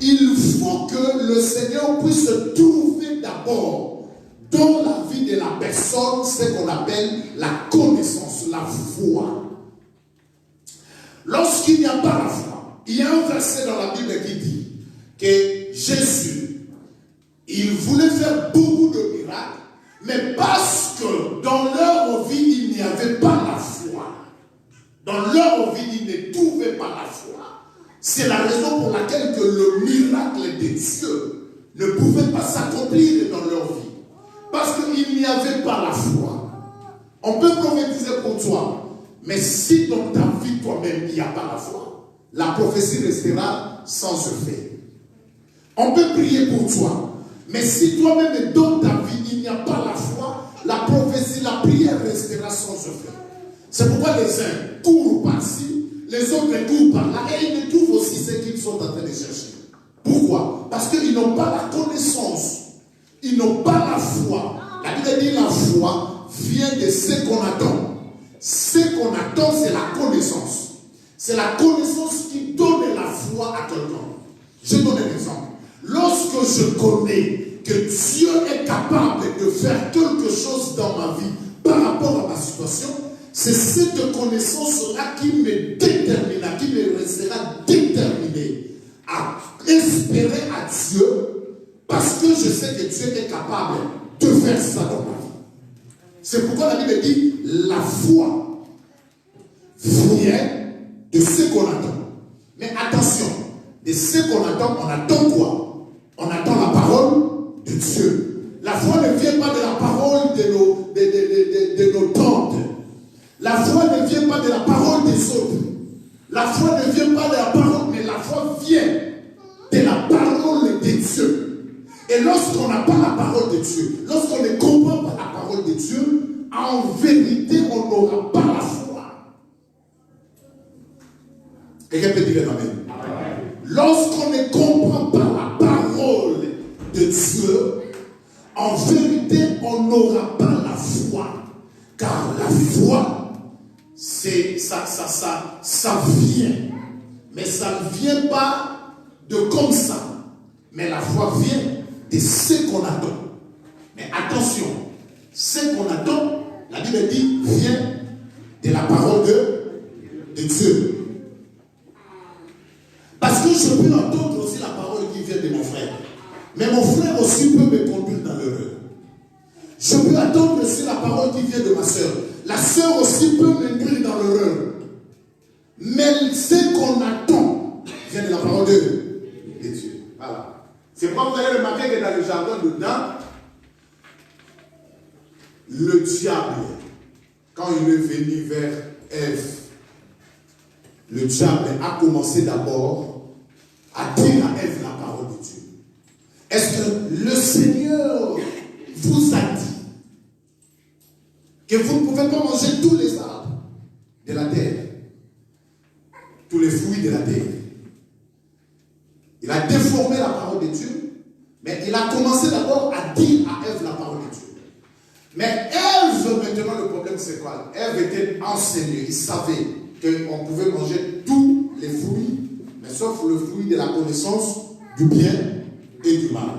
il faut que le Seigneur puisse trouver d'abord dans la vie de la personne ce qu'on appelle la connaissance, la foi. Lorsqu'il n'y a pas la foi, il y a un verset dans la Bible qui dit que Jésus, il voulait faire beaucoup de miracles, mais parce que dans leur vie, il n'y avait pas la foi. Dans leur vie, ils ne trouvaient pas la foi. C'est la raison pour laquelle que le miracle de Dieu ne pouvait pas s'accomplir dans leur vie. Parce qu'il n'y avait pas la foi. On peut prophétiser pour toi, mais si dans ta vie toi-même il n'y a pas la foi, la prophétie restera sans effet. On peut prier pour toi, mais si toi-même dans ta vie il n'y a pas la foi, la prophétie, la prière restera sans effet. C'est pourquoi les uns courent par-ci, les autres courent par-là, et ils ne trouvent aussi ce qu'ils sont en train de chercher. Pourquoi? Parce qu'ils n'ont pas la connaissance, ils n'ont pas la foi. La Bible dit la foi vient de ce qu'on attend. Ce qu'on attend, c'est la connaissance. C'est la connaissance qui donne la foi à quelqu'un. Je donne un exemple. Lorsque je connais que Dieu est capable de faire quelque chose dans ma vie par rapport à ma situation, c'est cette connaissance-là qui me déterminera, qui me restera déterminé à espérer à Dieu parce que je sais que Dieu est capable de faire ça dans ma vie. C'est pourquoi la Bible dit la foi vient de ce qu'on attend. Mais attention, de ce qu'on attend, on attend quoi? On attend la parole de Dieu. La foi ne vient pas de la parole de nos tantes. La foi ne vient pas de la parole des autres. La foi ne vient pas de la parole, mais la foi vient de la parole de Dieu. Et lorsqu'on n'a pas la parole de Dieu, lorsqu'on ne comprend pas la parole de Dieu, en vérité, on n'aura pas la foi. Quelqu'un peut dire amen. Lorsqu'on ne comprend pas la parole de Dieu, en vérité, on n'aura pas la foi. Car la foi, c'est ça vient. Mais ça ne vient pas de comme ça. Mais la foi vient de ce qu'on attend. Mais attention, ce qu'on attend, la Bible dit, vient de la parole de Dieu. Parce que je peux entendre aussi la parole qui vient de mon frère. Mais mon frère aussi peut me conduire dans l'erreur. Je peux attendre aussi la parole qui vient de ma soeur. La soeur aussi peut m'induire dans l'erreur. Mais ce qu'on attend vient de la parole de Dieu. Voilà. C'est pourquoi vous allez remarquer que dans le jardin dedans, le diable, quand il est venu vers Ève, le diable a commencé d'abord à dire à Ève la parole de Dieu. Est-ce que le Seigneur vous a dit que vous ne pouvez pas manger tous les arbres de la terre, tous les fruits de la terre? Il a déformé la parole de Dieu, mais il a commencé d'abord à dire à Ève la parole de Dieu. Mais Ève, maintenant, le problème c'est quoi? Ève était enseignée, il savait qu'on pouvait manger tous les fruits, mais sauf le fruit de la connaissance du bien et du mal.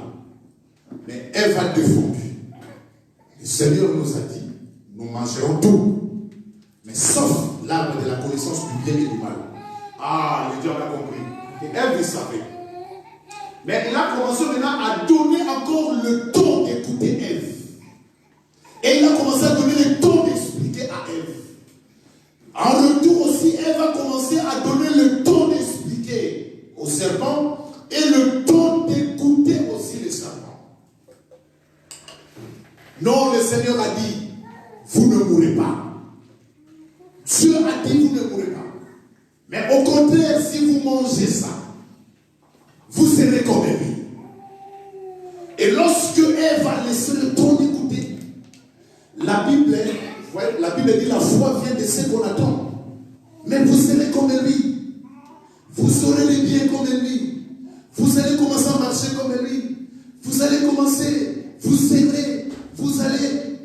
Mais Ève a défendu. Le Seigneur nous a dit, nous mangerons tout, mais sauf l'arbre de la connaissance du bien et du mal. Ah, le diable a compris. Et Ève le savait. Mais il a commencé maintenant à donner encore le temps d'écouter Ève. Et il a commencé à donner le temps d'expliquer à Ève. En retour aussi, Ève a commencé à donner le temps d'expliquer au serpent et le temps d'écouter aussi le serpent. Non, le Seigneur a dit, vous ne mourrez pas. Dieu a dit, vous ne mourrez pas. Mais au contraire, si vous mangez ça, vous serez comme lui. Et lorsque Ève a laissé le temps d'écouter, la Bible dit la foi vient de ce qu'on attend. Mais vous serez comme lui. Vous aurez les biens comme lui. Vous allez commencer à marcher comme lui. Vous allez commencer, vous aimerez, vous allez.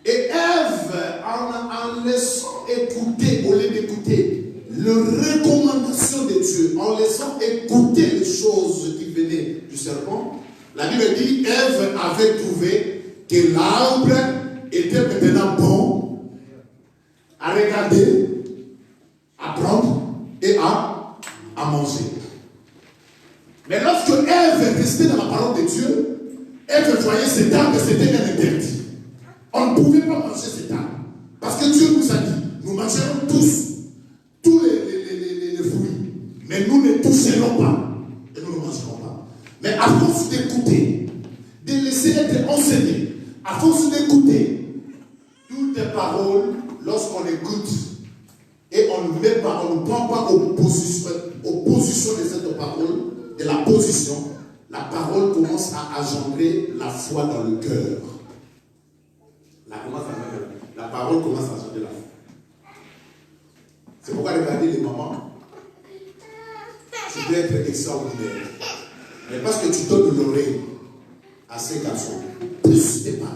Et Ève, en laissant écouter, au lieu d'écouter les recommandations de Dieu, en laissant écouter les choses qui venaient du serpent, la Bible dit Ève avait trouvé que l'arbre était maintenant bon à regarder, à prendre et à manger. Mais lorsque Ève restait dans la parole de Dieu, Ève voyait cet arbre, c'était un interdit. On ne pouvait pas manger cet arbre. Parce que Dieu nous a dit, nous mangerons tous les fruits. Mais nous ne toucherons pas. Et nous ne mangerons pas. Mais à force d'écouter, de laisser être enseigné, à force d'écouter toutes les paroles, lorsqu'on écoute et on ne prend pas opposition de cette parole, de la position, la parole commence à engendrer la foi dans le cœur. La parole commence à engendrer la foi. C'est pourquoi regardez les mamans, tu dois être extraordinaire. Mais parce que tu donnes l'oreille à ces garçons, plus tes parles,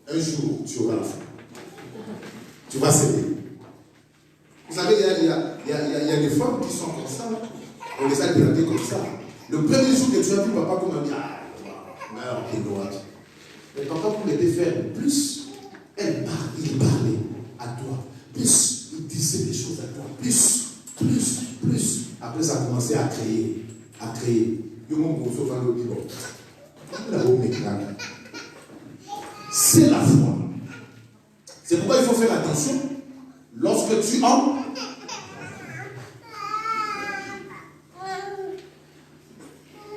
un jour tu auras la foi. Tu vas céder. Vous savez, il y a des femmes qui sont comme ça. On les a gradées comme ça. Le premier jour que tu as vu papa, comme un ah, merde, il doit. Mais papa pouvait te faire plus. Il parlait à toi. Plus, il disait des choses à toi. Plus. Après, ça a commencé à créer. C'est la foi. C'est pourquoi il faut faire attention. Lorsque tu entres,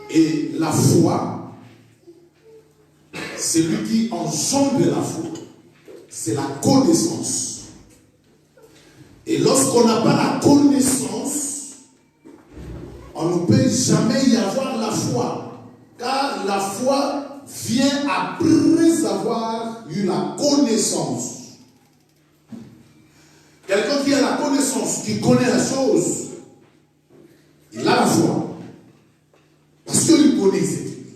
et la foi, c'est lui qui engendre la foi. C'est la connaissance. Et lorsqu'on n'a pas la connaissance, on ne peut jamais y avoir la foi. Car la foi vient après avoir eu la connaissance. Quelqu'un qui a la connaissance, qui connaît la chose, il a la foi. Parce qu'il connaît,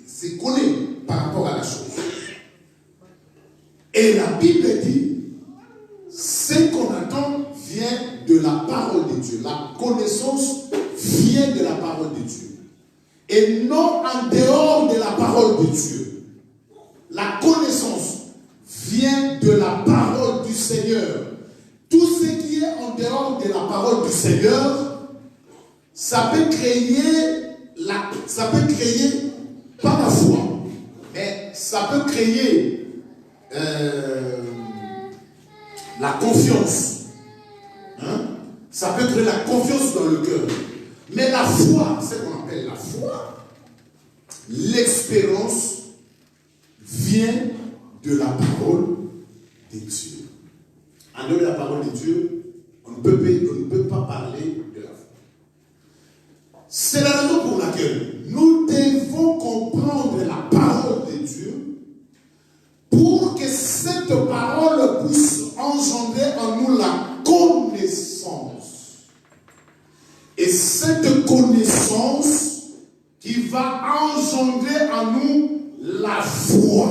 c'est connaît par rapport à la chose. Et la Bible dit, ce qu'on attend vient de la parole de Dieu. La connaissance vient de la parole de Dieu. Et non en dehors de la parole de Dieu. La connaissance vient de la parole du Seigneur. Tout ce qui est en dehors de la parole du Seigneur, ça peut créer pas la foi, mais ça peut créer la confiance. Ça peut créer la confiance dans le cœur. Mais la foi, c'est ce qu'on appelle la foi, l'expérience vient de la parole de Dieu. En dehors de la parole de Dieu, on ne peut pas parler de la foi. C'est la raison pour laquelle nous devons comprendre la parole de Dieu pour que cette parole puisse engendrer en nous la connaissance. Et cette connaissance qui va engendrer en nous la foi.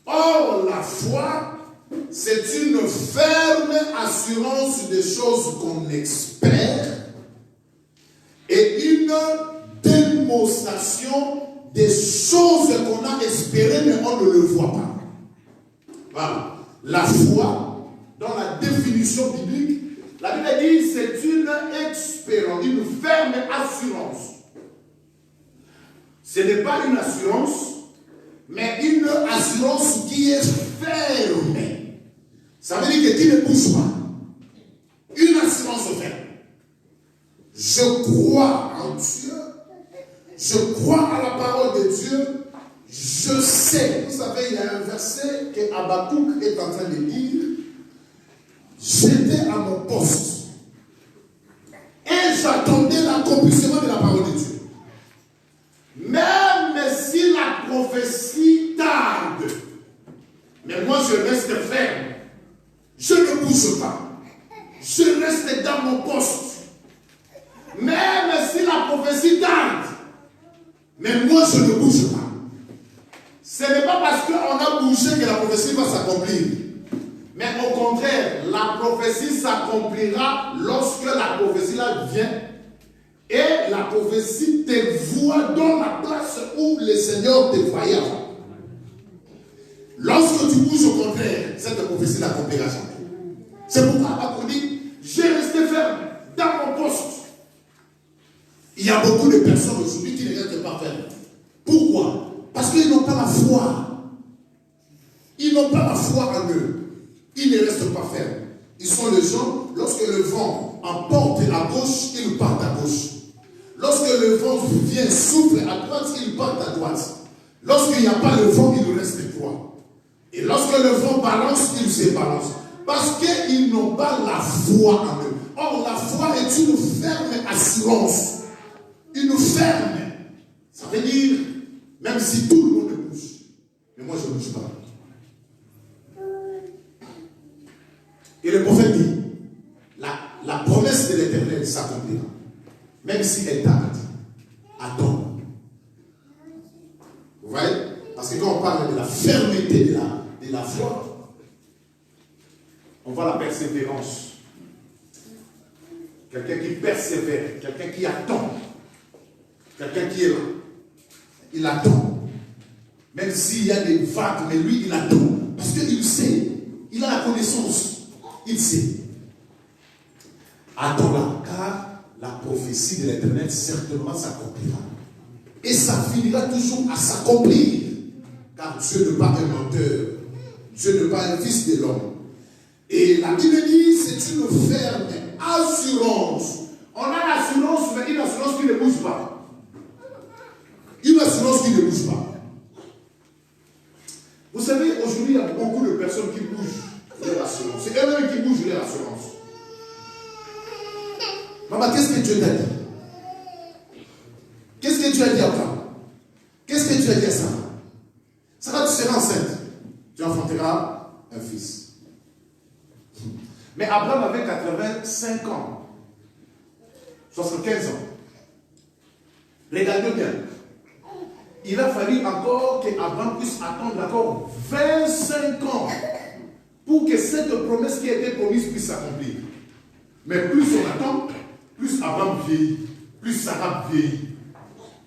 Or, la foi, c'est une ferme assurance des choses qu'on espère et une démonstration des choses qu'on a espérées mais on ne le voit pas. Voilà. La foi, dans la définition biblique, la Bible dit c'est une espérance, une ferme assurance. Ce n'est pas une assurance, mais une assurance qui est ferme. Ça veut dire que qui ne bouge pas. Une assurance ferme. Je crois en Dieu. Je crois à la parole de Dieu. Je sais. Vous savez, il y a un verset que Habakkuk est en train de dire. J'étais à mon poste. Et j'attendais l'accomplissement de la parole de Dieu. Même si la prophétie tarde, mais moi je reste ferme. Je ne bouge pas. Je reste dans mon poste. Même si la prophétie tarde, mais moi je ne bouge pas. Ce n'est pas parce qu'on a bougé que la prophétie va s'accomplir. Mais au contraire, la prophétie s'accomplira lorsque la prophétie là vient et prophétie te voit dans la place où le Seigneur te voyait avant. Lorsque tu bouges au contraire, cette prophétie n'accomplira jamais. C'est pourquoi Abraham dit, j'ai resté ferme dans mon poste. Il y a beaucoup de personnes aujourd'hui qui ne restent pas fermes. Pourquoi? Parce qu'ils n'ont pas la foi. Ils n'ont pas la foi en eux. Ils ne restent pas fermes. Ils sont les gens, lorsque le vent emporte à gauche, ils partent à gauche. Lorsque le vent vient, souffle à droite, ils partent à droite. Lorsqu'il n'y a pas le vent, ils restent droits. Et lorsque le vent balance, ils se balancent. Parce qu'ils n'ont pas la foi en eux. Or, la foi est une ferme assurance. Une ferme. Ça veut dire, même si tout le monde bouge, mais moi je ne bouge pas. Et le prophète dit, la promesse de l'Éternel s'accomplira. Même si elle tarde, attends. Vous voyez? Parce que quand on parle de la fermeté de la foi, on voit la persévérance. Quelqu'un qui persévère, quelqu'un qui attend, quelqu'un qui est là. Il attend. Même s'il y a des vagues, mais lui, il attend. Parce qu'il sait, il a la connaissance. Il sait. Attends-là, car la prophétie de l'Éternel certainement s'accomplira. Et ça finira toujours à s'accomplir. Car Dieu n'est pas un menteur. Dieu n'est pas un fils de l'homme. Et la Bible dit, c'est une ferme assurance. On a l'assurance, mais une assurance qui ne bouge pas. Une assurance qui ne bouge pas. Vous savez, aujourd'hui, il y a beaucoup de personnes qui bougent leur assurance. C'est eux-mêmes qui bougent leur assurance. Maman, qu'est-ce que Dieu t'a dit? Qu'est-ce que Dieu a dit à Abraham? Qu'est-ce que Dieu a dit à Sarah? Sarah, tu seras enceinte. Tu enfanteras un fils. Mais Abraham avait 85 ans. 75 ans. Regardez bien. Il a fallu encore qu'Abraham puisse attendre encore 25 ans pour que cette promesse qui a été promise puisse s'accomplir. Mais plus on attend, plus Abraham vieillit, plus Sarah vieillit.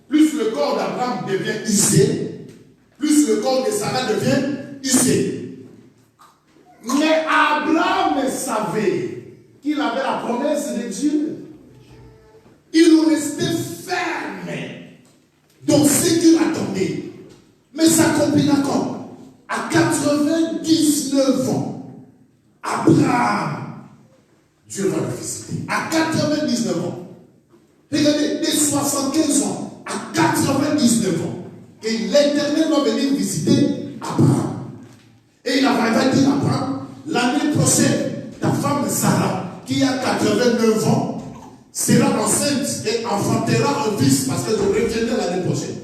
Plus le corps d'Abraham devient usé, plus le corps de Sarah devient usé. Mais Abraham savait qu'il avait la promesse de Dieu. Il restait ferme dans ce qu'il attendait. Mais s'accomplira quand? À 99 ans, Abraham, Dieu va le visiter. À 99 ans. Regardez, dès 75 ans, à 99 ans, et l'Éternel va venir visiter Abraham. Et il va dire à Abraham, l'année prochaine, ta femme Sarah, qui a 89 ans, sera enceinte et enfantera un fils, parce que je reviendrai l'année prochaine.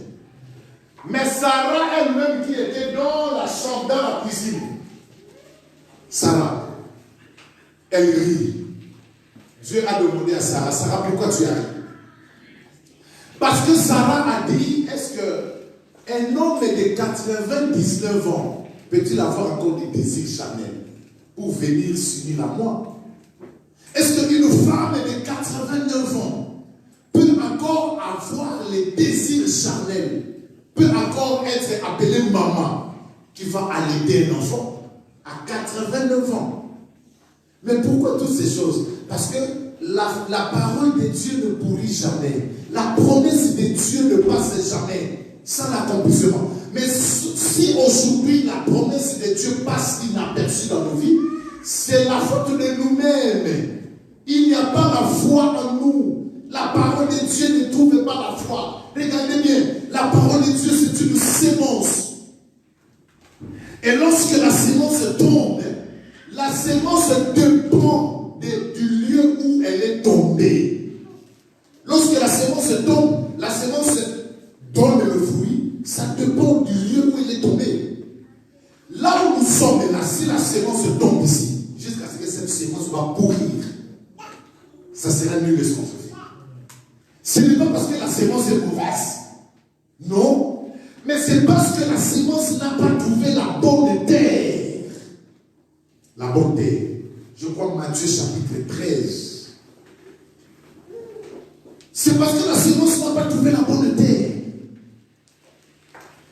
Mais Sarah elle-même qui était dans la chambre, dans la cuisine, Sarah, elle rit. Dieu a demandé à Sarah, Sarah, pourquoi tu as ri? Parce que Sarah a dit, est-ce qu'un homme de 99 ans peut-il avoir encore des désirs charnels pour venir s'unir à moi? Est-ce qu'une femme de 89 ans peut encore avoir les désirs charnels, peut encore être appelée maman qui va allaiter un enfant à 89 ans? Mais pourquoi toutes ces choses? Parce que la parole de Dieu ne pourrit jamais. La promesse de Dieu ne passe jamais sans l'accomplissement. Mais si aujourd'hui la promesse de Dieu passe inaperçue dans nos vies, c'est la faute de nous-mêmes. Il n'y a pas la foi en nous. La parole de Dieu ne trouve pas la foi. Regardez bien, la parole de Dieu c'est une sémence. Et lorsque la sémence tombe, la sémence dépend du lieu où elle est tombée. Lorsque la sémence tombe, la sémence donne le fruit, ça dépend du lieu où elle est tombée. Là où nous sommes là, si la sémence tombe ici, jusqu'à ce que cette sémence va pourrir, ça sera nul ce qu'on se fait. Ce n'est pas parce que la sémence est mauvaise. Non. Mais c'est parce que la sémence n'a pas trouvé la bonne terre. La bonne terre. Je crois Matthieu chapitre 13. C'est parce que la semence n'a pas trouvé la bonne terre.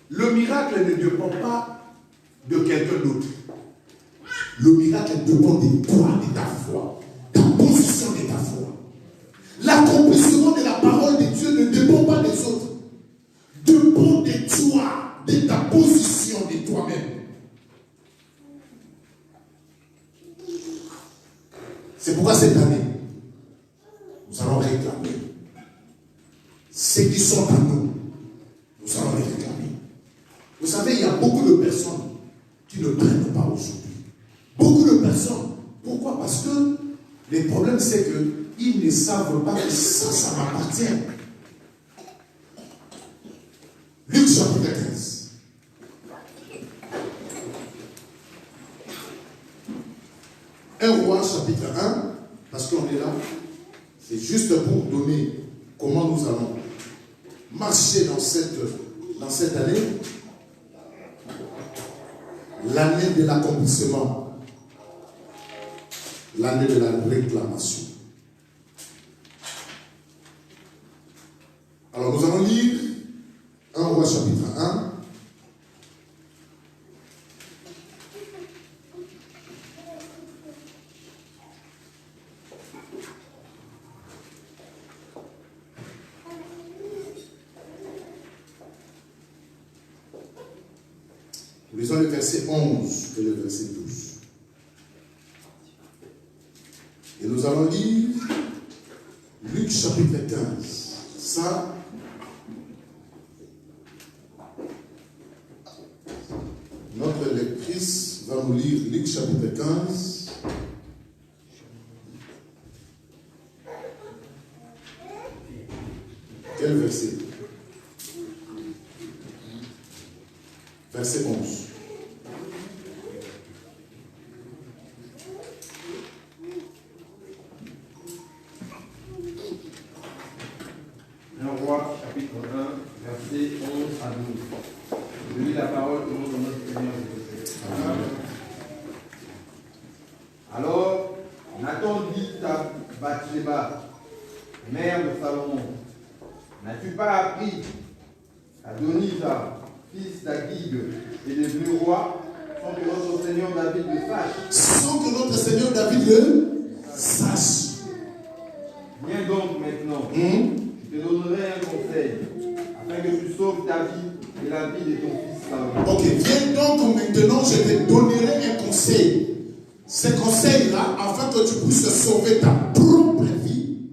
Le miracle ne dépend pas de quelqu'un d'autre. Le miracle dépend de toi, de ta foi, ta position de ta foi. L'accomplissement de la parole de Dieu ne dépend pas des autres. Dépend de toi, de ta position, de toi-même. C'est pourquoi cette année, nous allons réclamer. Ceux qui sont à nous, nous allons les réclamer. Vous savez, il y a beaucoup de personnes qui ne prennent pas aujourd'hui. Beaucoup de personnes. Pourquoi? Parce que le problème, c'est qu'ils ne savent pas que ça m'appartient. Luc chapitre 15. Un roi chapitre 1, parce qu'on est là, c'est juste pour donner comment nous allons marcher dans cette année, l'année de l'accomplissement, l'année de la réclamation. Alors nous allons lire 1 Roi chapitre 1. Nous lisons le verset 11 et le verset 12. Et nous allons lire Luc chapitre 15. Ça, notre lectrice va nous lire Luc chapitre 15. Quel verset? Verset 11. Un roi, chapitre 1, verset 11 à 12. Je lis la parole au nom de notre Seigneur Jésus-Christ. Alors, Nathan dit à Bathsheba, mère de Salomon, n'as-tu pas appris qu'Adonija, fils d'Agib, est devenu roi sans que notre Seigneur David le sache? Sans que notre Seigneur David le sache. Viens donc maintenant. Je te donnerai un conseil, afin que tu sauves ta vie et la vie de ton fils Salomon. Ok, viens donc maintenant, je te donnerai un conseil. Ce conseil-là, afin que tu puisses sauver ta propre vie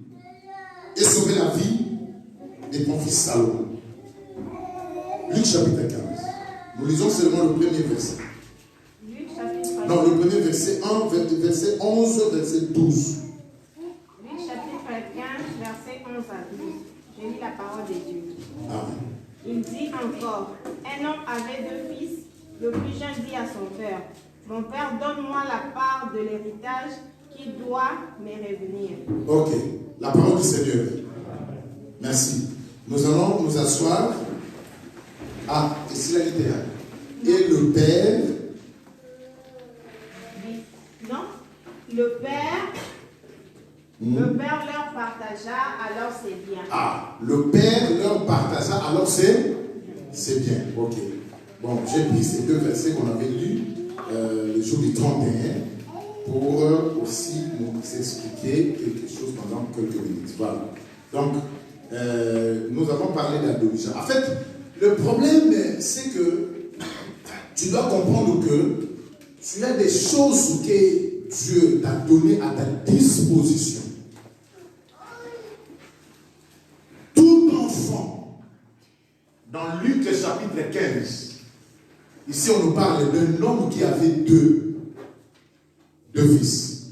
et sauver la vie de ton fils Salomon. Luc chapitre 15. Nous lisons seulement le premier verset. Luc chapitre 15. Non, le premier verset 1, verset 11, verset 12. Luc chapitre 15, verset 11 à 12. Je lis la parole de Dieu. Amen. Il dit encore, un homme avait 2 fils. Le plus jeune dit à son père, mon père, donne-moi la part de l'héritage qui doit me revenir. Ok, la parole du Seigneur. Merci. Nous allons nous asseoir. Ah, et c'est la littéraire. Et le père. Non, le père leur partagea alors ses biens. Ah, le père leur partagea alors c'est bien. Ok. Bon, j'ai pris ces 2 versets qu'on avait lus le jour du 31 pour aussi nous expliquer quelque chose pendant quelques minutes. Voilà. Donc, nous avons parlé d'Adonija. En fait, le problème, c'est que tu dois comprendre que tu as des choses que Dieu t'a données à ta disposition. Tout enfant, dans Luc chapitre 15, ici on nous parle d'un homme qui avait deux fils.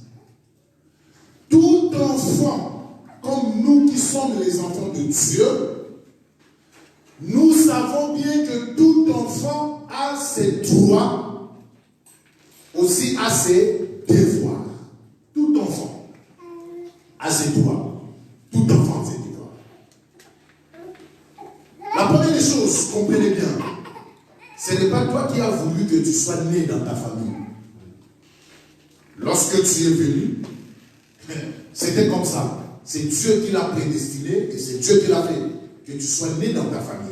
Tout enfant, comme nous qui sommes les enfants de Dieu, nous savons bien que tout enfant a ses droits, aussi a ses devoirs. Tout enfant a ses droits. Tout enfant a ses devoirs. La première des choses, comprenez bien, ce n'est pas toi qui as voulu que tu sois né dans ta famille. Lorsque tu es venu, c'était comme ça. C'est Dieu qui l'a prédestiné et c'est Dieu qui l'a fait. Que tu sois né dans ta famille.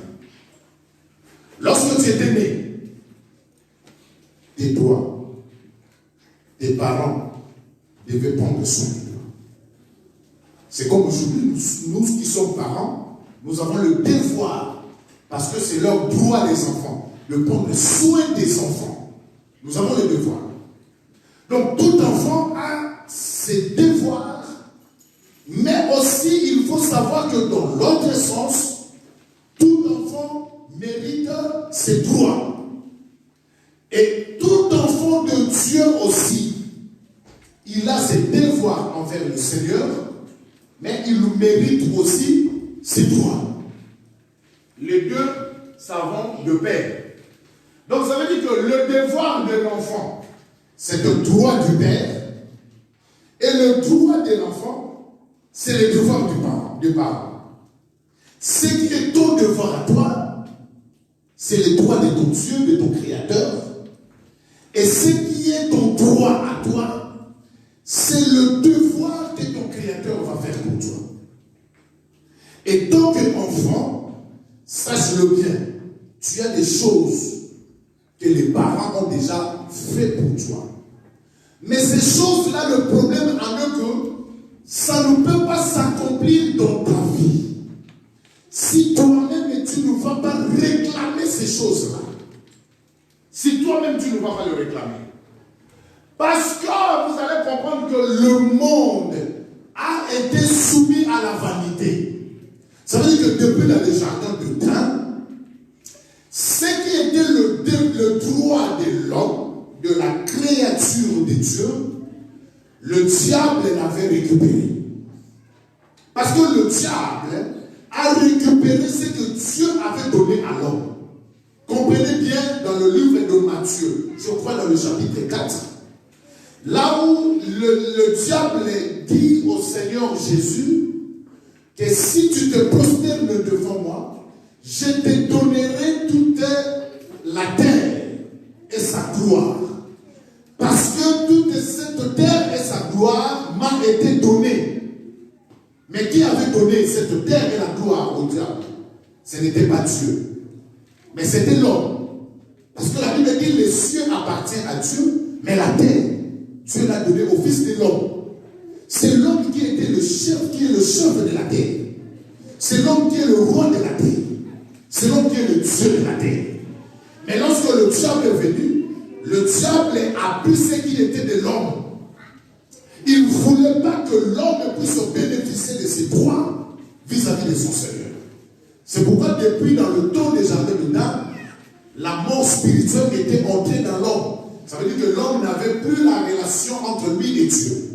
Lorsque tu étais né, tes doigts, tes parents devaient prendre soin de toi. C'est comme aujourd'hui, nous qui sommes parents, nous avons le devoir, parce que c'est leur droit des enfants, de prendre soin des enfants. Nous avons le devoir. Donc tout enfant a ses devoirs, mais aussi il faut savoir que dans l'autre sens, tout enfant mérite ses droits. Et tout enfant de Dieu aussi, il a ses devoirs envers le Seigneur, mais il mérite aussi ses droits. Les deux savent de pair. Donc ça veut dire que le devoir de l'enfant, c'est le droit du père, et le droit de l'enfant, c'est le devoir du parent. Ce qui est ton devoir à toi, c'est le droit de ton Dieu, de ton Créateur. Et ce qui est ton droit à toi, c'est le devoir que ton Créateur va faire pour toi. Et tant qu'enfant, sache-le bien, tu as des choses que les parents ont déjà fait pour toi. Mais ces choses-là, le problème en est que ça ne peut pas s'accomplir dans ta vie. Si toi-même tu ne vas pas réclamer ces choses-là, si toi-même tu ne vas pas le réclamer, parce que vous allez comprendre que le monde a été soumis à la vanité. Ça veut dire que depuis le jardin de Dieu, ce qui était le droit de l'homme, de la créature de Dieu, le diable l'avait récupéré. Parce que le diable a récupéré ce que Dieu avait donné à l'homme. Comprenez bien dans le livre de Matthieu, je crois dans le chapitre 4, là où le diable dit au Seigneur Jésus que si tu te prosternes devant moi, je te donnerai toute la terre et sa gloire. Parce que toute cette terre et sa gloire m'a été donnée. Mais qui avait donné cette terre et la gloire au diable? Ce n'était pas Dieu, mais c'était l'homme. Parce que la Bible dit que les cieux appartiennent à Dieu, mais la terre, Dieu l'a donnée au Fils de l'homme. C'est l'homme qui était le chef, qui est le chef de la terre. C'est l'homme qui est le roi de la terre. C'est l'homme qui est le Dieu de la terre. Mais lorsque le diable est venu, le diable a pris ce qui était de l'homme. Il ne voulait pas que l'homme puisse bénéficier de ses droits vis-à-vis de son Seigneur. C'est pourquoi depuis dans le temps des jardins de Dame, la mort spirituelle était entrée dans l'homme. Ça veut dire que l'homme n'avait plus la relation entre lui et Dieu.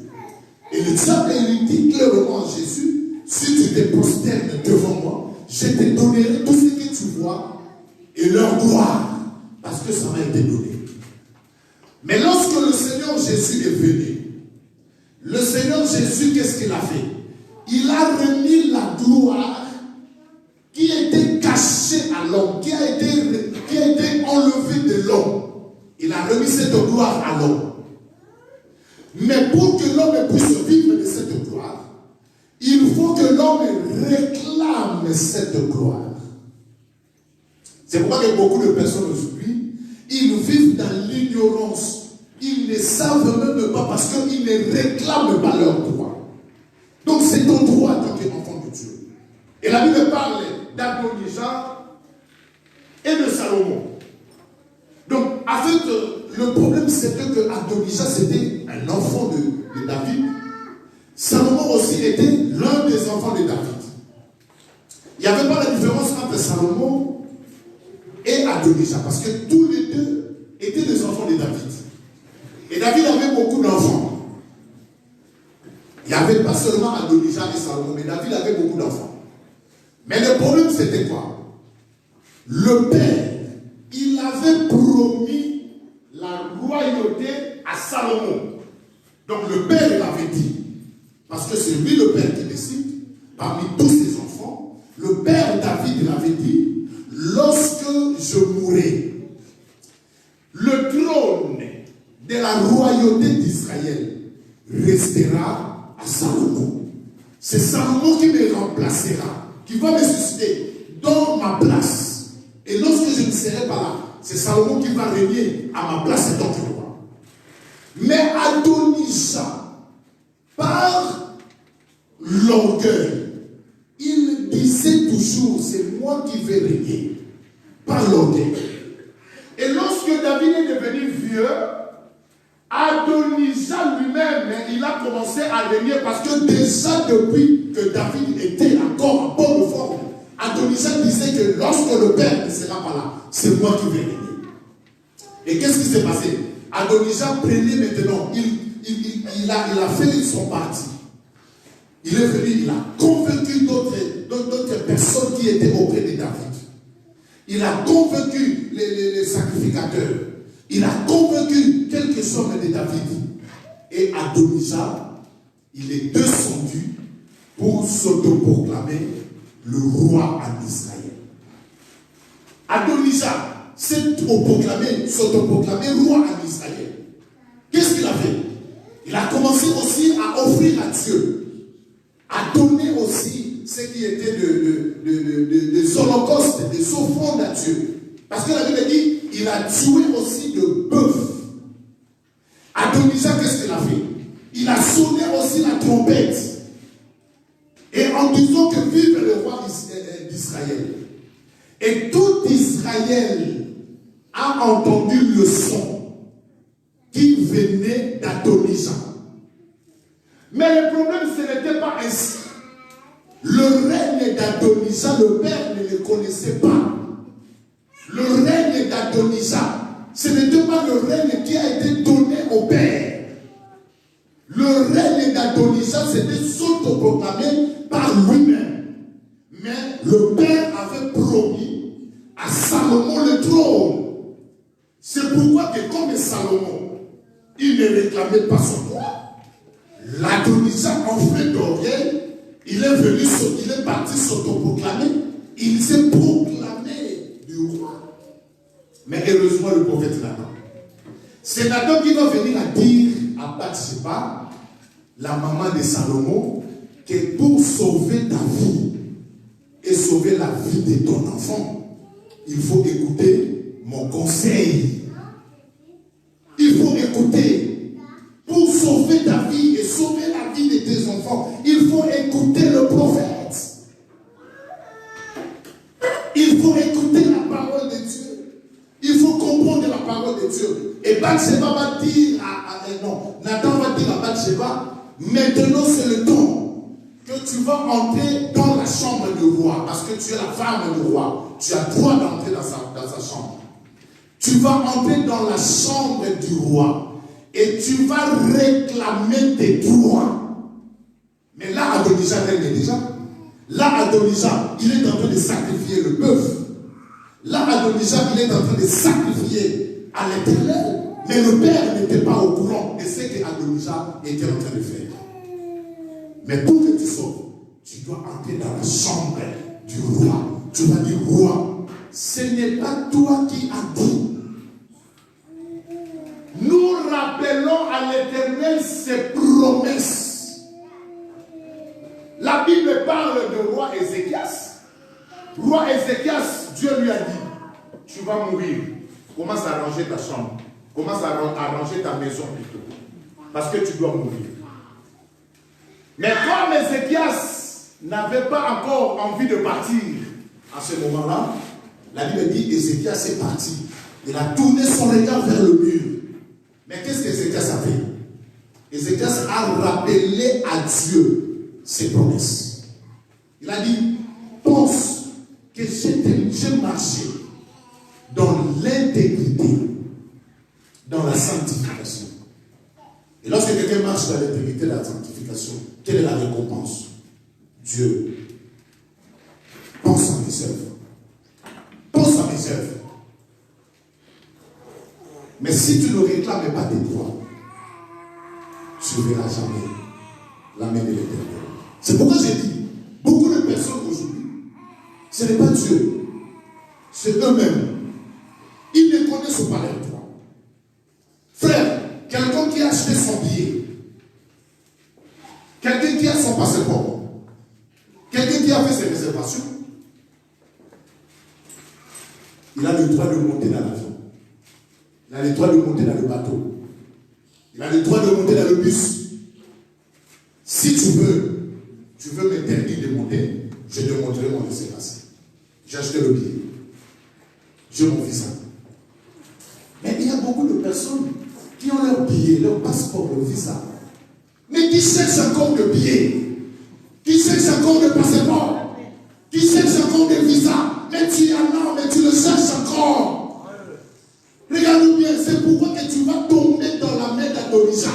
Et le diable lui dit clairement à Jésus, si tu te prosternes devant moi, je te donnerai tout ce que tu vois et leur gloire, parce que ça m'a été donné. Mais lorsque le Seigneur Jésus est venu, le Seigneur Jésus, qu'est-ce qu'il a fait? Il a remis la gloire qui était cachée à l'homme, qui a été enlevée de l'homme. Il a remis cette gloire à l'homme. Mais pour que l'homme puisse vivre de cette gloire, il faut que l'homme réclame cette gloire. C'est pourquoi que beaucoup de personnes aujourd'hui, ils vivent dans l'ignorance. Ils ne savent même pas parce qu'ils ne réclament pas leurs droits. Donc c'est ton droit en tant qu'enfant de Dieu. Et la Bible parle d'Adonija et de Salomon. Donc en fait, le problème c'était que Adonija c'était un enfant de David. Salomon aussi était l'un des enfants de David. Il n'y avait pas la différence entre Salomon et Adonija parce que tous les deux étaient des enfants de David. Et David avait beaucoup d'enfants. Il n'y avait pas seulement Adonija et Salomon, mais David avait beaucoup d'enfants. Mais le problème c'était quoi? Le père, il avait promis la royauté à Salomon. Donc le père il avait dit, parce que c'est lui le père qui décide, parmi tous ses enfants, le père David il avait dit, lorsque je mourrai, le trône de la royauté d'Israël restera à Salomon. c'est Salomon qui me remplacera, qui va me susciter dans ma place. Et lorsque je ne serai pas là, c'est Salomon qui va régner à ma place en tant que roi. Mais Adonija, par l'orgueil, il disait toujours, c'est moi qui vais régner, par l'orgueil. Et lorsque David est devenu vieux, Adonija lui-même, il a commencé à régner parce que déjà depuis que David était encore en bonne forme, Adonija disait que lorsque le père ne sera pas là, c'est moi qui vais régner. Et qu'est-ce qui s'est passé? Adonija prenait maintenant, il a fait son parti. Il est venu, il a convaincu d'autres personnes qui étaient auprès de David. Il a convaincu les sacrificateurs. Il a convaincu quelques hommes de David. Et Adonija, il est descendu pour s'autoproclamer le roi en Israël. Adonija s'autoproclamé roi en Israël. Qu'est-ce qu'il a fait? Il a commencé aussi à offrir à Dieu, à donner aussi ce qui était des holocaustes, des offrandes à Dieu. Parce que la Bible dit, il a tué aussi de bœuf. Adonija, qu'est-ce qu'il a fait? Il a sonné aussi la trompette. Et en disant que vive le roi d'Israël. Et tout Israël a entendu le son qui venait d'Adonija. Mais le problème, ce n'était pas ainsi. Le règne d'Adonija, le père ne le connaissait pas. Le règne d'Adonija, ce n'était pas le règne qui a été donné au père. Le règne d'Adonija, c'était s'autoproclamé par lui-même. Mais le père avait promis à Salomon le trône. C'est pourquoi que comme Salomon, il ne réclamait pas son droit. L'Adonija, en fait d'orgueil, il est parti s'autoproclamer. Il s'est proclamé du roi. Mais heureusement, le prophète Nathan. C'est Nathan qui va venir à dire à Bathsheba, la maman de Salomon, que pour sauver ta vie et sauver la vie de ton enfant, il faut écouter mon conseil. Il faut écouter. Pour sauver ta vie et sauver la vie de tes enfants, il faut écouter le prophète. Il faut écouter la parole de Dieu. Il faut comprendre la parole de Dieu. Et Bathsheba va dire Nathan va dire à Bathsheba, maintenant c'est le temps que tu vas entrer dans la chambre du roi, parce que tu es la femme du roi. Tu as droit d'entrer dans sa chambre. Tu vas entrer dans la chambre du roi et tu vas réclamer tes droits. Mais là, Adonija règne déjà. Là, Adonija, il est en train de sacrifier le bœuf. Là, Adonija, il est en train de sacrifier à l'Éternel. Mais le père n'était pas au courant de ce que Adonija était en train de faire. Mais pour que tu sauves, tu dois entrer dans la chambre du roi. Tu vas dire, roi, ce n'est pas toi qui as dit. Nous rappelons à l'Éternel ses promesses. La Bible parle de roi Ézéchias. Roi Ézéchias, Dieu lui a dit, tu vas mourir. Commence à ranger ta chambre. Commence à ranger ta maison plutôt. Parce que tu dois mourir. Mais comme Ézéchias n'avait pas encore envie de partir à ce moment-là, la Bible dit Ézéchias est parti. Il a tourné son regard vers le mur. Mais qu'est-ce qu'Ézéchias a fait? Ézéchias a rappelé à Dieu ses promesses. Il a dit, pense que j'ai marché dans l'intégrité, dans la sanctification. Et lorsque quelqu'un marche dans l'intégrité de la sanctification, quelle est la récompense? Dieu. Pense à mes œuvres. Pense à mes œuvres. Mais si tu ne réclames pas tes droits, tu ne verras jamais la main de l'Éternel. C'est pourquoi j'ai dit, beaucoup de personnes aujourd'hui, ce n'est pas Dieu, c'est eux-mêmes. Ils ne connaissent pas leurs droits. Frère, quelqu'un qui a acheté son billet, quelqu'un qui a son passeport, formation. Il a le droit de monter dans l'avion. Il a le droit de monter dans le bateau. Il a le droit de monter dans le bus. Si tu veux m'interdire de monter, je te montrerai mon laissez-passer. J'ai acheté le billet. J'ai mon visa. Mais il y a beaucoup de personnes qui ont leur billet, leur passeport, leur visa, mais qui cherchent encore de billets, qui cherchent encore de passeport, qui cherchent encore de visa. Mais tu en as, mais tu le cherches encore. Regarde bien, c'est pourquoi que tu vas tomber dans la main d'Adonija.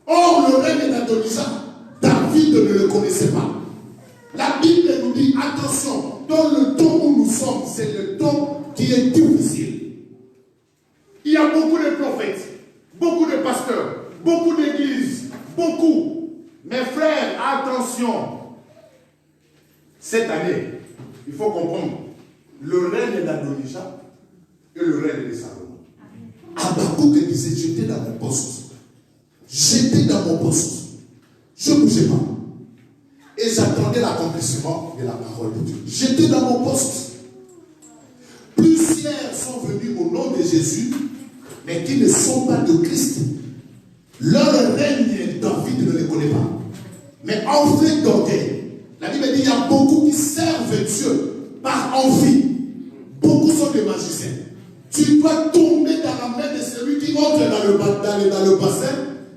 Or, le règne d'Adonija, David ne le connaissait pas. La Bible nous dit, attention, dans le temps où nous sommes, c'est le temps qui est difficile. Il y a beaucoup de prophètes, beaucoup de pasteurs, beaucoup d'églises, beaucoup. Mes frères, attention. Cette année, il faut comprendre le règne d'Adonija et le règne de Salomon. Habakkuk disait, j'étais dans mon poste. J'étais dans mon poste. Je ne bougeais pas. Et j'attendais l'accomplissement de la parole de Dieu. J'étais dans mon poste. Plusieurs sont venus au nom de Jésus, mais qui ne sont pas de Christ. Leur règne, David ne les connaît pas. Mais enflé d'orgueil. La Bible dit, il y a beaucoup qui servent Dieu par envie. Beaucoup sont des magiciens. Tu dois tomber dans la main de celui qui entre dans le bassin,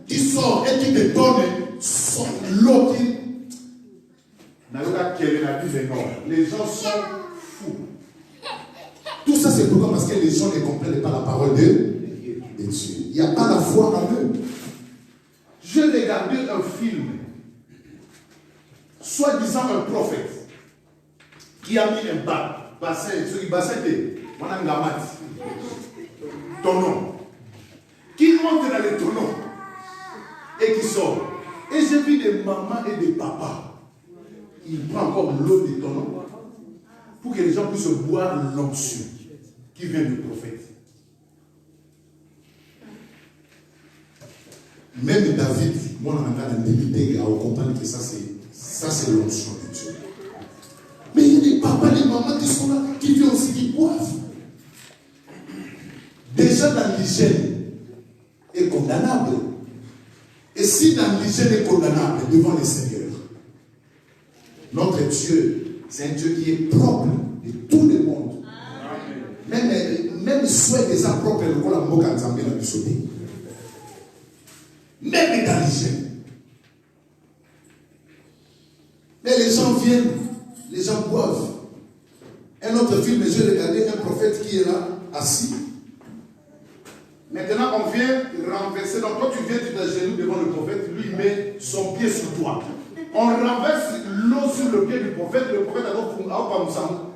qui sort et qui te donne son lot. Les gens sont fous. Tout ça, c'est pourquoi? Parce que les gens ne comprennent pas la parole de Dieu. Il n'y a pas la foi en eux. Je regardais un film, soi-disant un prophète, qui a mis un bassin, sur le bassin de tonneau, qui monte dans les tonneaux et qui sort. Et j'ai vu des mamans et des papas. Il prend encore l'eau des tonneaux pour que les gens puissent boire l'onction qui vient du prophète. Même David, moi, on a débuté à comprendre que ça c'est l'onction de Dieu. Mais il y a des papas, des mamans qui sont là, qui viennent aussi, qui boivent. Déjà dans l'hygiène est condamnable. Et si dans l'hygiène est condamnable devant le Seigneur, notre Dieu, c'est un Dieu qui est propre de tout le monde. Même souhait des gens propres, le la moque en Zambie la sauté. Même dans l'hygiène. Mais les gens viennent, les gens boivent. Un autre film, j'ai regardé un prophète qui est là, assis. Maintenant, on vient renverser. Donc, quand tu viens, tu t'agenouilles devant le prophète, lui, il met son pied sur toi. On renverse l'eau sur le pied du prophète. Le prophète a dit,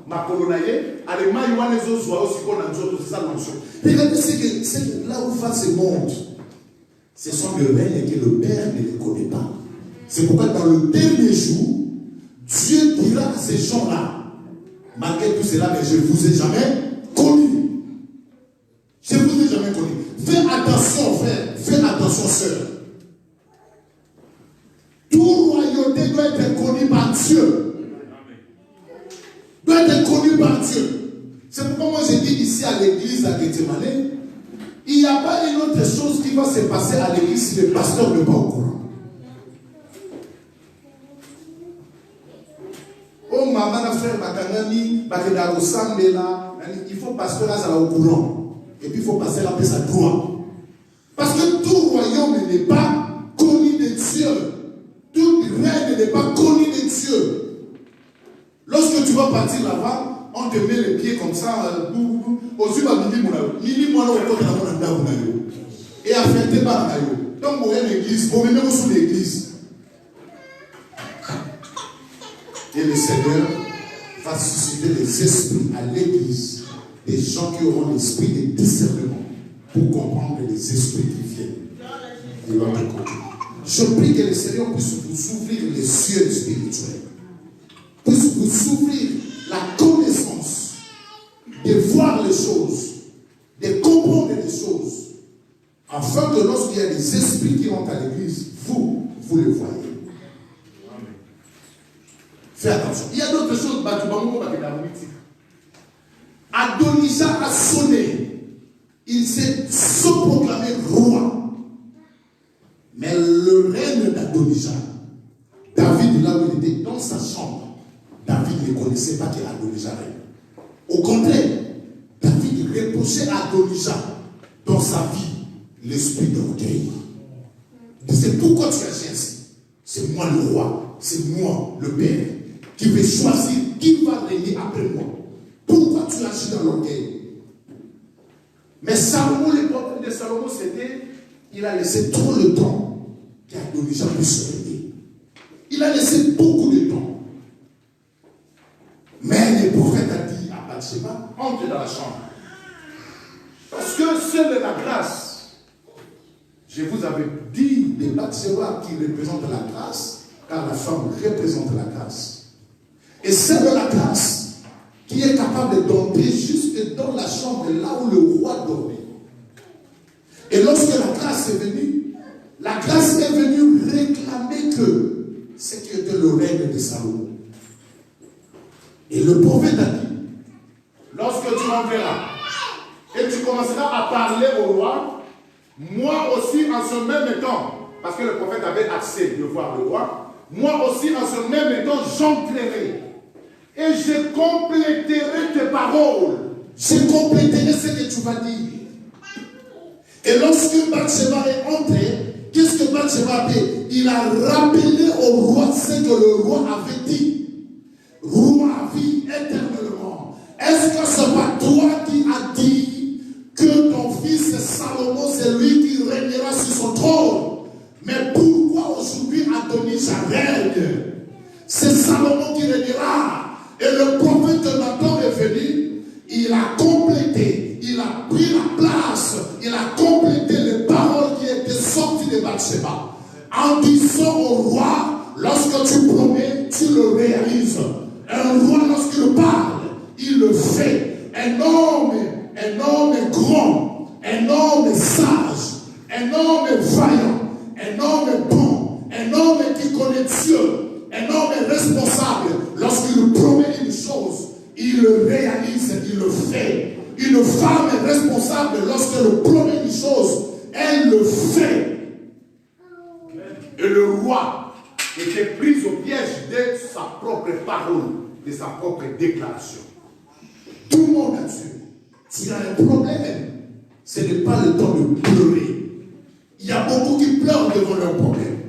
ma colonaye, allez, maïwa les autres soient aussi qu'on a d'autres, c'est ça l'onction. Regardez, c'est là où va ce monde. Ce sont le règne que le Père ne les connaît pas. C'est pourquoi dans le dernier jour, Dieu dira à ces gens-là, malgré tout cela, mais je ne vous ai jamais connu. Je ne vous ai jamais connu. Fais attention, frère. Fais attention, sœur. Tout royauté doit être connu par Dieu. Doit être connu par Dieu. C'est pourquoi moi j'ai dit ici à l'église à Gethsemane, il n'y a pas une autre chose qui va se passer à l'église si le pasteur n'est pas au courant. Oh maman, frère, il faut pasteur là au courant. Et puis il faut passer la paix à droit. Parce que tout royaume n'est pas connu de Dieu. Tout règne n'est pas connu de Dieu. Lorsque tu vas partir là-bas, on te met les pieds comme ça, et affecté par donc vous avez l'église, vous mettez sous l'église. Et le Seigneur va susciter des esprits à l'église, des gens qui auront l'esprit de discernement pour comprendre les esprits qui viennent de l'autre côté. Je prie que le Seigneur puisse vous ouvrir les cieux spirituels, puisse vous ouvrir la connaissance, de voir les choses, de comprendre les choses, afin que lorsqu'il y a des esprits qui rentrent à l'église, vous les voyez. Fais attention. Il y a d'autres choses. Adonijah a sonné. Il s'est proclamé roi. Mais le règne d'Adonijah, David, là où il était, dans sa chambre, David ne connaissait pas qu'Adonijah règne. Au contraire, David reprochait à Adonijah dans sa vie l'esprit d'orgueil. Il disait, pourquoi tu agis ainsi? C'est moi le roi, c'est moi le père, qui vais choisir qui va régner après moi. Pourquoi tu agis dans l'orgueil? Mais Salomon, le problème de Salomon, c'était il a laissé trop le temps qu'Adonijah puisse régner. Il a laissé beaucoup de temps. Mais le prophète a dit à Bathsheba, entre dans la chambre. Parce que seule la grâce, je vous avais dit de Bathsheba qui représente la grâce, car la femme représente la grâce. Et seule la grâce qui est capable d'entrer jusque dans la chambre là où le roi dormait. Et lorsque la grâce est venue réclamer que ce qui était le règne de Salomon. Et le prophète a dit, lorsque tu entreras et tu commenceras à parler au roi, moi aussi en ce même temps, parce que le prophète avait accès de voir le roi, moi aussi en ce même temps j'entrerai et je compléterai tes paroles. Je compléterai ce que tu vas dire. Et lorsque Bathsheba est entré, qu'est-ce que Bathsheba a fait? Il a rappelé au roi ce que le roi avait dit. Roi vit éternellement. Est-ce que ce n'est pas toi qui as dit que ton fils Salomon, c'est lui qui régnera sur son trône? Mais pourquoi aujourd'hui Adonijah règne? C'est Salomon qui régnera. Et le prophète Nathan est venu, il a complété, il a pris la place, il a complété les paroles qui étaient sorties de Bathsheba. En disant au roi, lorsque tu promets, tu le réalises. Un roi, lorsqu'il parle, il le fait. Un homme grand, un homme sage, un homme vaillant, un homme bon, un homme qui connaît Dieu, un homme responsable. Lorsqu'il promet une chose, il le réalise, il le fait. Une femme est responsable lorsqu'elle promet une chose, elle le fait. Et le roi était pris au piège de sa propre parole, de sa propre déclaration. Tout le monde a Dieu. S'il y a un problème, ce n'est pas le temps de pleurer. Il y a beaucoup qui pleurent devant leurs problèmes.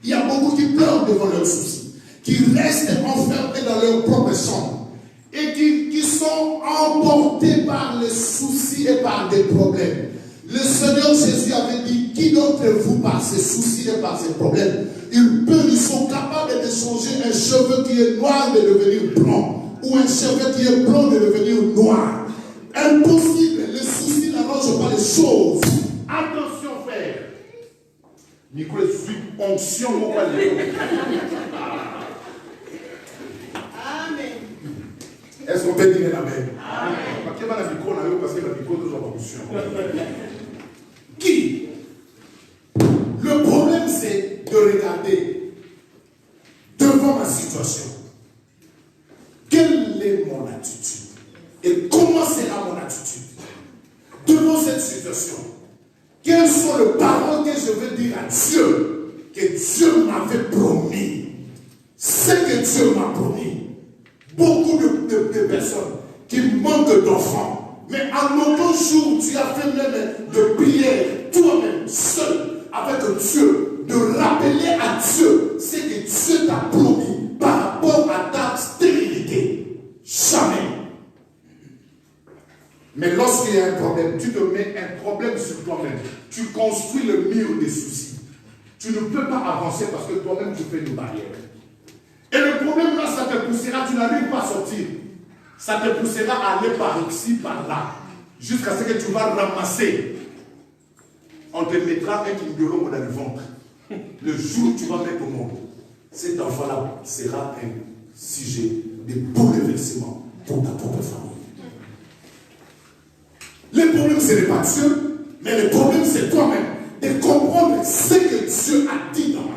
Il y a beaucoup qui pleurent devant leurs soucis, qui restent enfermés dans leur propre chambre et qui sont emportés par les soucis et par des problèmes. Le Seigneur Jésus avait dit, qui d'entre vous par ses soucis et par ses problèmes, ils sont capables de changer un cheveu qui est noir de devenir blanc, ou un cheveu qui est blanc de devenir noir. Impossible, les soucis n'arrangent pas les choses. Attention frère. Micro suis onction ou pas. Amen. Est-ce qu'on peut dire amen? Amen. Parce que le micro toujours pas onction. Qui? Le problème c'est de regarder devant ma situation. Quelle est mon attitude? Et comment sera mon attitude devant cette situation? Quelles sont les paroles que je veux dire à Dieu, que Dieu m'avait promis? Ce que Dieu m'a promis. Beaucoup de personnes qui manquent d'enfants, mais en aucun jour tu as fait même de prière, toi-même, seul, avec Dieu, de rappeler à Dieu ce que Dieu t'a promis par rapport à ta stérilité. Jamais. Mais lorsqu'il y a un problème, tu te mets un problème sur toi-même. Tu construis le mur des soucis. Tu ne peux pas avancer parce que toi-même tu fais une barrière. Et le problème là, ça te poussera, tu n'arrives pas à sortir. Ça te poussera à aller par ici, par là. Jusqu'à ce que tu vas ramasser. On te mettra un kimbirong dans le ventre. Le jour où tu vas mettre au monde, cet enfant-là sera un sujet de bouleversement pour ta propre famille. Le problème, ce n'est pas Dieu, mais le problème, c'est toi-même de comprendre ce que Dieu a dit dans ma vie.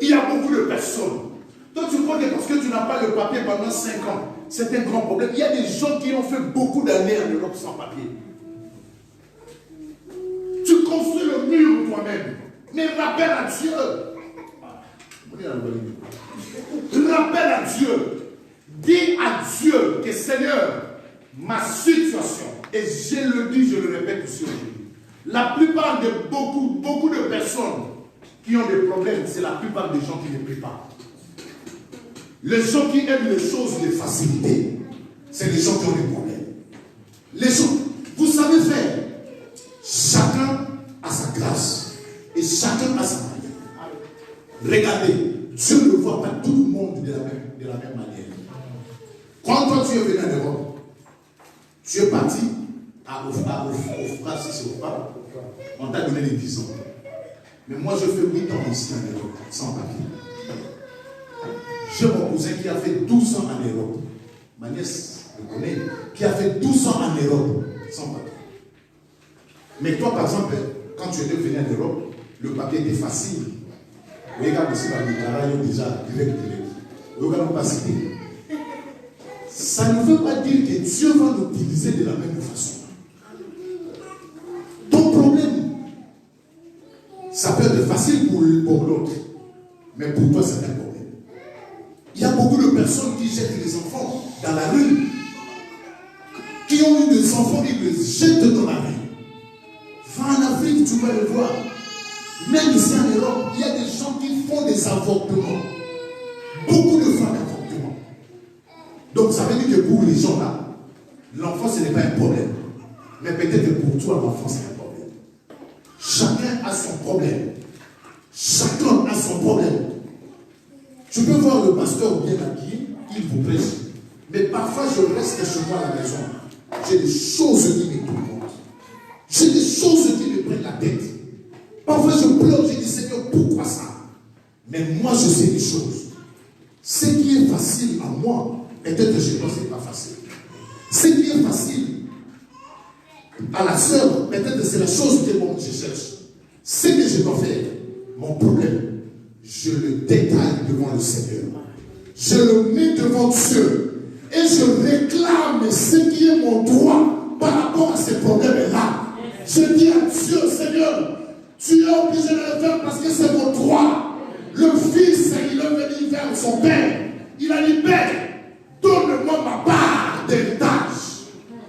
Il y a beaucoup de personnes. Donc, de papier pendant 5 ans. C'est un grand problème. Il y a des gens qui ont fait beaucoup d'années en Europe sans papier. Tu construis le mur toi-même. Mais rappelle à Dieu. Rappelle à Dieu. Dis à Dieu que Seigneur, ma situation, et je le dis, je le répète aussi aujourd'hui, la plupart de beaucoup de personnes qui ont des problèmes, c'est la plupart des gens qui ne prient pas. Les gens qui aiment les choses de facilité, c'est les gens qui ont des problèmes. Les gens, vous savez faire. Chacun a sa grâce et chacun a sa manière. Regardez, Dieu ne voit pas tout le monde de la même manière. Quand toi tu es venu en Europe, tu es parti à Ofra, si c'est Ofra, on t'a donné les 10 ans. Mais moi je fais 8 ans ici en Europe, sans papier. J'ai mon cousin qui a fait 12 ans en Europe. Ma nièce le connaît, qui a fait 12 ans en Europe, sans papier. Mais toi, par exemple, quand tu étais venu en Europe, le papier était facile. Regarde aussi la déclaration déjà, direct. Regarde mon passé. Ça ne veut pas dire que Dieu va l'utiliser de la même façon. Ton problème, ça peut être facile pour l'autre, mais pour toi, c'est un problème. Il y a beaucoup de personnes qui jettent les enfants dans la rue, qui ont eu des enfants, ils les jettent dans la rue. Va en Afrique, tu vas le voir. Même ici en Europe, il y a des gens qui font des avortements. Beaucoup de femmes d'avortement. Donc ça veut dire que pour les gens là, l'enfant ce n'est pas un problème. Mais peut-être que pour toi, l'enfant c'est un problème. Chacun a son problème. Chacun a son problème. Tu peux voir le pasteur bien habillé, il vous prêche. Mais parfois je reste chez moi à la maison. J'ai des choses qui me tournent. J'ai des choses qui me prennent la tête. Parfois je pleure, je dis Seigneur, pourquoi ça? Mais moi je sais des choses. Ce qui est facile à moi, peut-être que je pense que ce n'est pas facile. Ce qui est facile à la sœur, peut-être que c'est la chose que moi je cherche. Ce que je dois faire, mon problème, je le détaille devant le Seigneur. Je le mets devant Dieu. Et je réclame ce qui est mon droit par rapport à ces problèmes-là. Je dis à Dieu, Seigneur, tu es obligé de le faire parce que c'est mon droit. Le fils, il est venu vers son père. Il a dit, Père, donne-moi ma part d'héritage.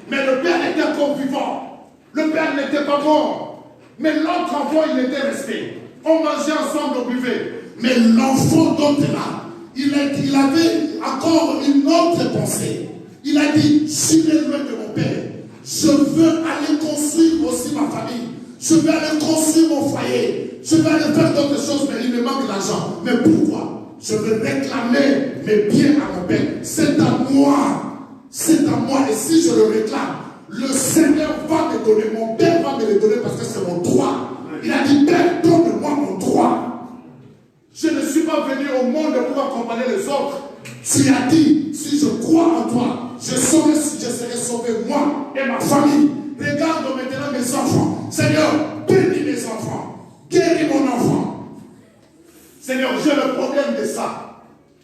Mais le père était encore vivant. Le père n'était pas mort. Mais l'autre enfant, il était resté. On mangeait ensemble au buffet. Mais l'enfant d'autre là, il avait encore une autre pensée. Il a dit, j'irai loin de mon père. Je veux aller construire aussi ma famille. Je vais aller construire mon foyer. Je vais aller faire d'autres choses, mais il me manque l'argent. Mais pourquoi? Je veux réclamer mes biens à mon père. C'est à moi. C'est à moi. Et si je le réclame, le Seigneur va me donner. Mon père va me le donner parce que c'est mon droit. Il a dit, Père, donne-moi mon droit. Je ne suis pas venu au monde pour accompagner les autres. Tu as dit, si je crois en toi, je serai sauvé moi et ma famille. Regarde maintenant mes enfants. Seigneur, bénis mes enfants. Guéris mon enfant. Seigneur, j'ai le problème de ça.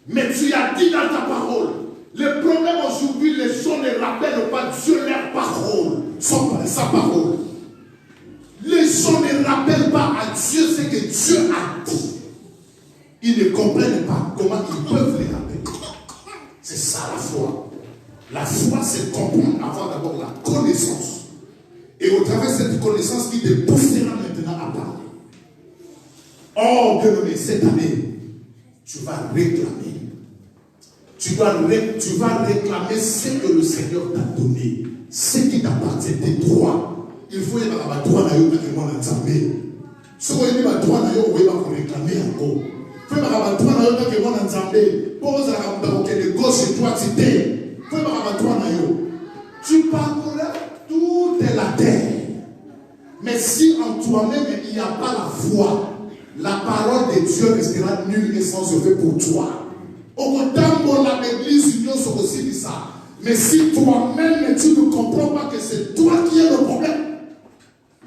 Mais tu as dit dans ta parole, le problème aujourd'hui, les gens ne rappellent pas Dieu leur parole, sa parole. Les gens ne rappellent pas à Dieu ce que Dieu a dit. Ils ne comprennent pas comment ils peuvent les rappeler. C'est ça la foi. La foi, c'est comprendre, avoir d'abord la connaissance. Et au travers de cette connaissance qui te poussera maintenant à parler. Oh, bien-aimé, cette année, tu vas réclamer. Tu vas réclamer ce que le Seigneur t'a donné. Ce qui t'appartient, tes droits. Il faut y avoir un droit d'ailleurs que moi n'entendais. Si vous avez un droit d'ailleurs, vous pouvez réclamer encore. Il faut y avoir un droit d'ailleurs que moi n'entendais. Pose la rampe de gauche et droite, c'était. Il faut y avoir un droit d'ailleurs. Tu parcourais toute la terre. Mais si en toi-même il n'y a pas la foi, la parole de Dieu restera nulle et sans effet pour toi. Au temps la l'église union sur aussi dit ça. Mais si toi-même tu ne comprends pas que c'est toi qui es le problème,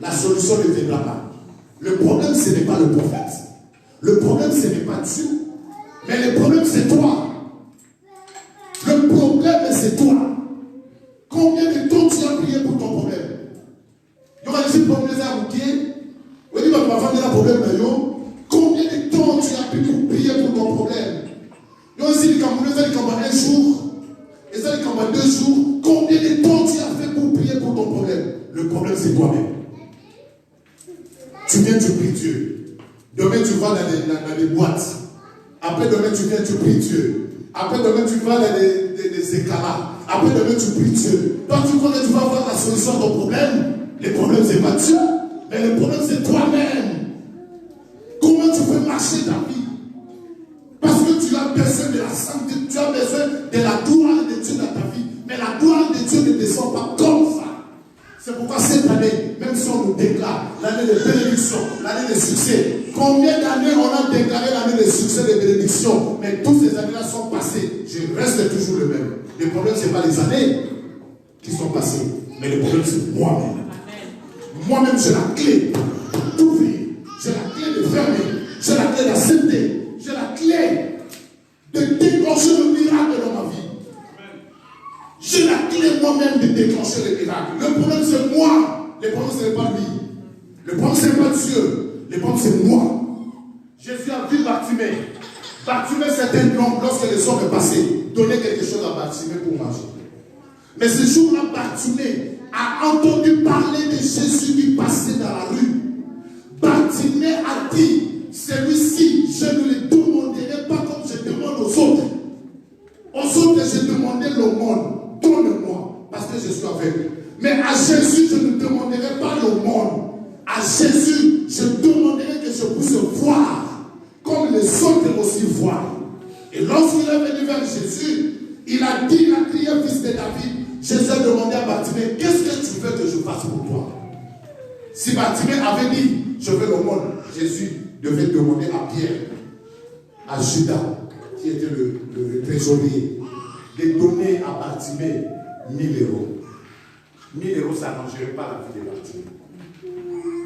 la solution ne viendra pas. Le problème ce n'est pas le prophète. Le problème ce n'est pas Dieu. Mais le problème c'est toi. c'est toi. Combien de temps tu as prié pour ton problème? Il y aura des problèmes à vous dire. Oui, ma femme a un problème. Combien de temps tu as pu pour prier pour ton problème? Il y a aussi des Camerounais, ça dit un jour. Et ça dit 2 jours. Combien de temps tu as fait pour prier pour ton problème? Le problème, c'est toi-même. Tu viens, tu pries Dieu. Demain, tu vas dans des boîtes. Après, demain, tu viens, tu pries Dieu. Après, demain, tu vas dans des éclats. Après, demain, tu pries Dieu. Toi, tu crois que tu vas avoir la solution à ton problème? Le problème, c'est pas Dieu. Mais le problème, c'est toi-même. Comment tu peux marcher ta vie? Parce que tu as besoin de la santé, tu as besoin de la gloire de Dieu dans ta vie. Mais la gloire de Dieu ne descend pas comme ça. C'est pourquoi cette année, même si on nous déclare l'année de bénédiction, l'année de succès, combien d'années on a déclaré l'année de succès, de bénédiction, mais toutes ces années-là sont passées. Je reste toujours le même. Le problème, ce n'est pas les années qui sont passées, mais le problème, c'est moi-même. Moi-même, j'ai la clé d'ouvrir, j'ai la clé de fermer, j'ai la clé d'accepter, j'ai la clé de déclencher le miracle dans ma vie. J'ai la clé moi-même de déclencher le miracle. Le problème, c'est moi. Le problème, ce n'est pas lui. Le problème, ce n'est pas Dieu. Le problème, c'est moi. Jésus a vu Bartimée. Bartimée, c'est un homme, lorsque le soir est passé, donner quelque chose à Bartimée pour manger. Mais ce jour-là, Bartimée a entendu parler de Jésus qui passait dans la rue. Bartimée a dit, celui-ci, je ne le demanderai pas comme je demande aux autres. Aux autres, j'ai demandé l'aumône. Donne-moi, parce que je suis aveugle. Mais à Jésus, je ne demanderai pas l'aumône. À Jésus, je demanderai que je puisse voir, comme les autres aussi voient. Et lorsqu'il est venu vers Jésus, il a dit, il a crié, fils de David. Jésus a demandé à Bartimée, qu'est-ce que tu veux que je fasse pour toi? Si Bartimée avait dit, je veux l'aumône, Jésus devait demander à Pierre, à Judas, qui était le trésorier, de donner à Bartimée 1000 euros. 1000 euros, ça n'arrangerait pas la vie de Bartimée.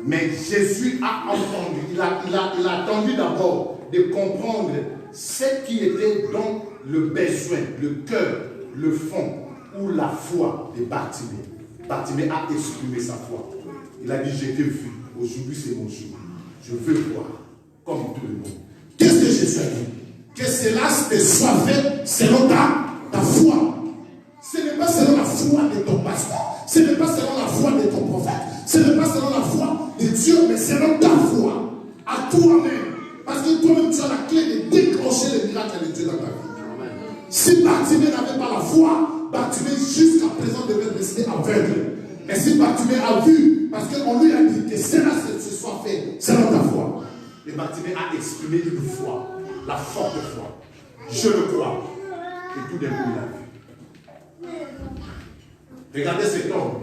Mais Jésus a entendu, il a attendu d'abord de comprendre ce qui était dans le besoin, le cœur, le fond ou la foi de Bartimée. Bartimée a exprimé sa foi. Il a dit, je t'ai vu, aujourd'hui c'est mon jour. Je veux voir comme tout le monde. Qu'est-ce que Jésus a dit? Que cela te soit fait selon ta foi. Ce n'est pas selon la foi de ton pasteur. Ce n'est pas selon la foi de ton prophète. Ce n'est pas selon la foi de Dieu, mais selon ta foi. À toi-même. Parce que toi-même, tu as la clé de déclencher les miracles de Dieu dans ta vie. Si Bartimée n'avait pas la foi, Bartimée jusqu'à présent devait rester aveugle. Mais si Bartimée a vu, parce qu'on lui a dit que cela se soit fait selon ta foi. Et Bartimée a exprimé une foi, la forte foi. Je le crois. Et tout d'un coup, il a vu. Regardez cet homme,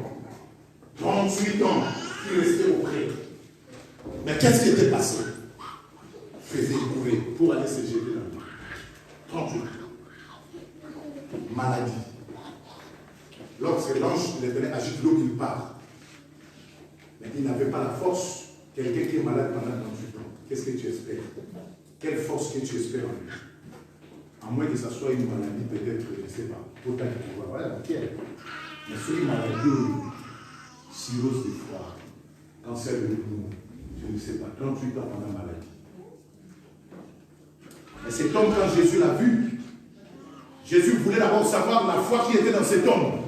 38 ans, qui restait auprès. Mais qu'est-ce qui était passé? Il faisait courir pour aller se jeter dans l'eau. 38 ans. Maladie. Lorsque l'ange les venait agiter l'eau, il part. Mais il n'avait pas la force. Quelqu'un qui est malade pendant 38 ans, qu'est-ce que tu espères? Quelle force que tu espères en lui? À moins que ce soit une maladie, peut-être, je ne sais pas. Pourtant, tu vois, voilà, laquelle. Mais c'est une maladie, cirrhose du foie, cancer de poumon, je ne sais pas, 38 ans pendant la maladie. Mais cet homme, quand Jésus l'a vu, Jésus voulait d'abord savoir la foi qui était dans cet homme.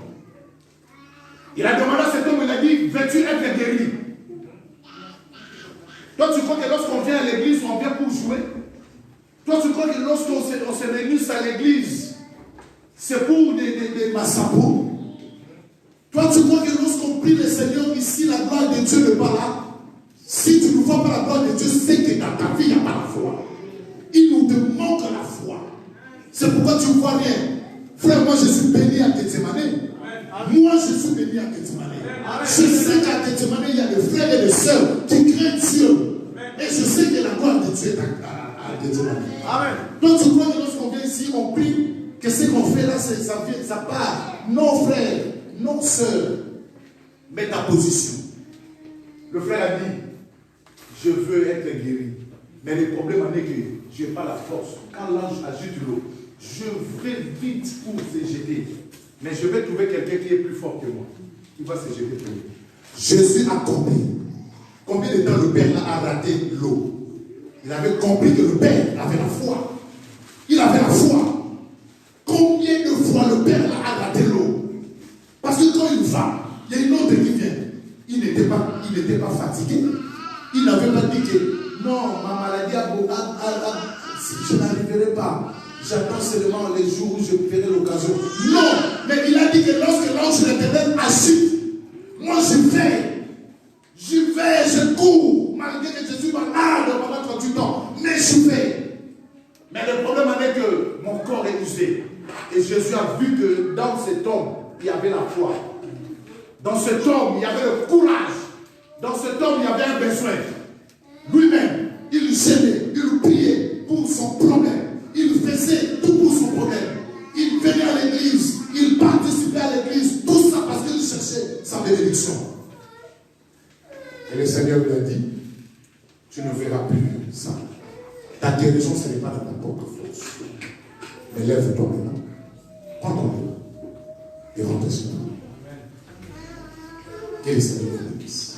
Il a demandé à cet homme, il a dit, veux-tu être guéri? Toi, tu crois que lorsqu'on vient à l'église, on vient pour jouer? Toi, tu crois que lorsqu'on se réunit à l'église, c'est pour des massapos? Toi, tu crois que lorsqu'on prie le Seigneur ici, la gloire de Dieu n'est pas là? Si tu ne vois pas la gloire de Dieu, c'est que dans ta vie, il n'y a pas la foi. Il nous demande la foi. C'est pourquoi tu ne vois rien. Frère, moi, je suis béni à Gethsemane. Moi, je suis béni à Gethsemane. Je sais qu'à Gethsemane, il y a des frères et des sœurs qui craignent Dieu. Et je sais que la gloire de Dieu est à Gethsemane. Amen. Donc, tu crois que lorsqu'on vient ici, on prie, que ce qu'on fait là, ça part. Non, frère, non, sœur. Mets ta position. Le frère a dit, je veux être guéri. Mais le problème est que je n'ai pas la force. Quand l'ange agite l'eau, je vais vite pour se jeter. Mais je vais trouver quelqu'un qui est plus fort que moi. Il va se jeter pour lui. Jésus a compris. Combien de temps le Père a raté l'eau? Il avait compris que le Père avait la foi. Il avait la foi. Combien de fois le Père a raté l'eau? Parce que quand il va, il y a une autre qui vient. Il n'était pas fatigué. Il n'avait pas dit que non, ma maladie je n'arriverai pas. J'attends seulement les jours où je verrai l'occasion. Non, mais il a dit que lorsque l'ange de l'Éternel agit, moi j'y vais, je cours, malgré que je suis malade pendant 38 ans, mais je vais. Mais le problème est que mon corps est usé. Et Jésus a vu que dans cet homme, il y avait la foi. Dans cet homme, il y avait le courage. Dans cet homme, il y avait un besoin. Lui-même, il gênait, il priait pour son problème. Il faisait tout pour son problème. Il venait à l'église, il participait à l'église, tout ça parce qu'il cherchait sa bénédiction. Et le Seigneur lui a dit, tu ne verras plus ça. Ta guérison, ce n'est pas dans ta propre force. Mais lève-toi maintenant. Prends ton livre et rentre chez toi. Que le Seigneur vous bénisse.